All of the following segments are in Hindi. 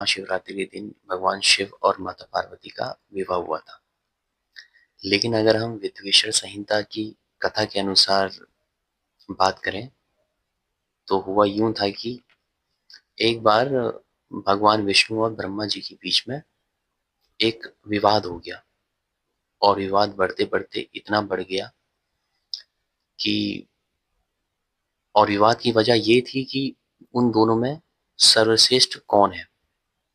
महाशिवरात्रि के दिन भगवान शिव और माता पार्वती का विवाह हुआ था। लेकिन अगर हम विश्वेश्वर संहिता की कथा के अनुसार बात करें तो हुआ यूं था कि एक बार भगवान विष्णु और ब्रह्मा जी के बीच में एक विवाद हो गया और विवाद बढ़ते-बढ़ते इतना बढ़ गया कि और विवाद की वजह ये थी कि उन दोनों में सर्वश्रेष्ठ कौन है?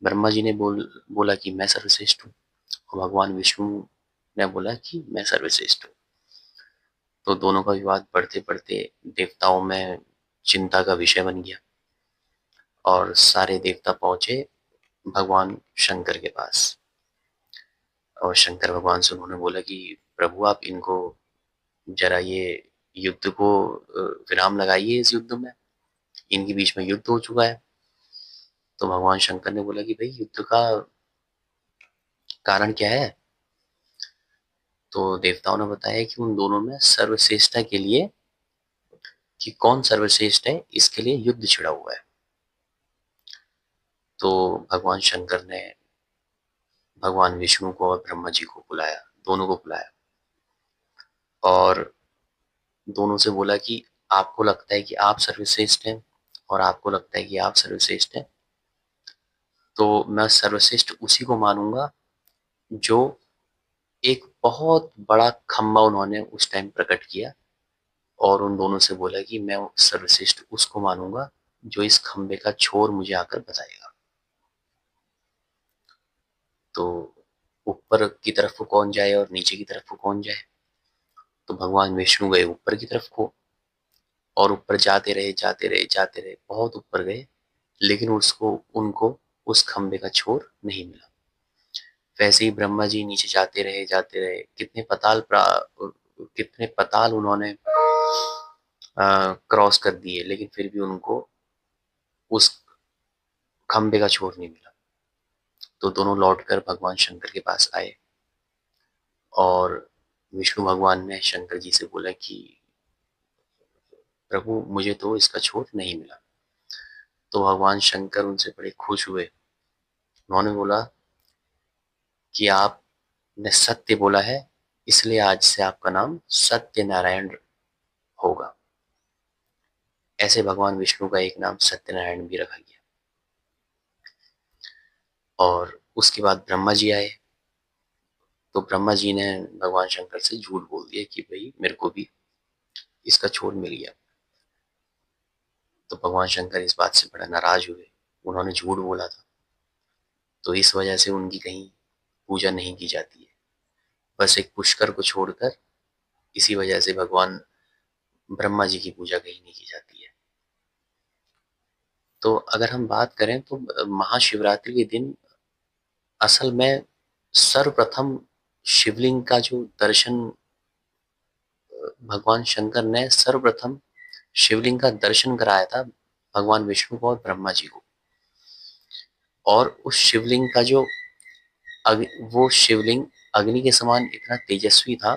ब्रह्मा जी ने बोला कि मैं सर्वश्रेष्ठ हूँ और भगवान विष्णु ने बोला कि मैं सर्वश्रेष्ठ हूँ। तो दोनों का विवाद बढ़ते-बढ़ते देवताओं में चिंता का विषय बन गया और सारे देवता पहुंचे भगवान शंकर के पास और शंकर भगवान से उन्होंने बोला कि प्रभु आप इनको जरा ये युद्ध को विराम लगाइए इस युद्ध में, इनके बीच में युद्ध हो चुका है। तो भगवान शंकर ने बोला कि भाई युद्ध का कारण क्या है? तो देवताओं ने बताया कि उन दोनों में सर्वश्रेष्ठता के लिए कि कौन सर्वश्रेष्ठ है इसके लिए युद्ध छिड़ा हुआ है। तो भगवान शंकर ने भगवान विष्णु को और ब्रह्मा जी को बुलाया, दोनों को बुलाया और दोनों से बोला कि आपको लगता है कि आप सर्वश्रेष्ठ हैं और आपको लगता है कि आप सर्वश्रेष्ठ हैं, तो मैं सर्वश्रेष्ठ उसी को मानूंगा जो एक बहुत बड़ा खंबा उन्होंने उस टाइम प्रकट किया और उन दोनों से बोला कि मैं सर्वश्रेष्ठ उसको मानूंगा जो इस खंबे का छोर मुझे आकर बताएगा। तो ऊपर की तरफ को कौन जाए और नीचे की तरफ को कौन जाए? तो भगवान विष्णु गए ऊपर की तरफ को और ऊपर जाते रहे जाते रहे जाते रहे, बहुत ऊपर गए, लेकिन उसको उनको उस खंबे का छोर नहीं मिला। वैसे ही ब्रह्मा जी नीचे जाते रहे, कितने पताल उन्होंने क्रॉस कर दिए, लेकिन फिर भी उनको उस खंबे का छोर नहीं मिला। तो दोनों लौटकर भगवान शंकर के पास आए और विष्णु भगवान ने शंकर जी से बोला कि प्रभु मुझे तो इसका छोर नहीं मिला। तो भगवान शंकर उनसे बड़े खुश हुए। उन्होंने बोला कि आपने सत्य बोला है, इसलिए आज से आपका नाम सत्यनारायण होगा। ऐसे भगवान विष्णु का एक नाम सत्यनारायण भी रखा गया। और उसके बाद ब्रह्मा जी आए, तो ब्रह्मा जी ने भगवान शंकर से झूठ बोल दिया कि भाई मेरे को भी इसका छोर मिल गया। तो भगवान शंकर इस बात से बड़ा नाराज हुए, उन्होंने झूठ बोला था, तो इस वजह से उनकी कहीं पूजा नहीं की जाती है। बस एक पुष्कर को छोड़कर इसी वजह से भगवान ब्रह्मा जी की पूजा कहीं नहीं की जाती है। तो अगर हम बात करें तो महाशिवरात्रि के दिन असल में सर्वप्रथम शिवलिंग का जो दर्शन भगवान शंकर ने सर्वप्रथम शिवलिंग का दर्शन कराया था भगवान विष्णु को और ब्रह्मा जी को। और उस शिवलिंग का जो वो शिवलिंग अग्नि के समान इतना तेजस्वी था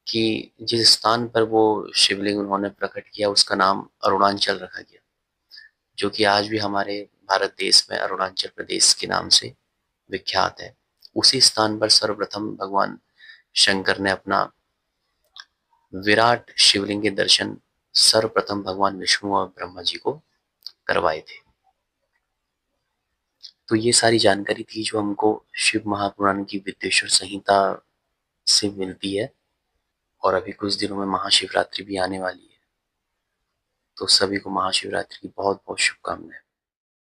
कि जिस स्थान पर वो शिवलिंग उन्होंने प्रकट किया उसका नाम अरुणाचल रखा गया, जो कि आज भी हमारे भारत देश में अरुणाचल प्रदेश के नाम से विख्यात है। उसी स्थान पर सर्वप्रथम भगवान शंकर ने अपना विराट शिवलिंग के दर्शन सर्वप्रथम भगवान विष्णु और ब्रह्मा जी को करवाए थे। तो ये सारी जानकारी थी जो हमको शिव महापुराण की विद्येश्वर संहिता से मिलती है। और अभी कुछ दिनों में महाशिवरात्रि भी आने वाली है, तो सभी को महाशिवरात्रि की बहुत बहुत शुभकामनाएं।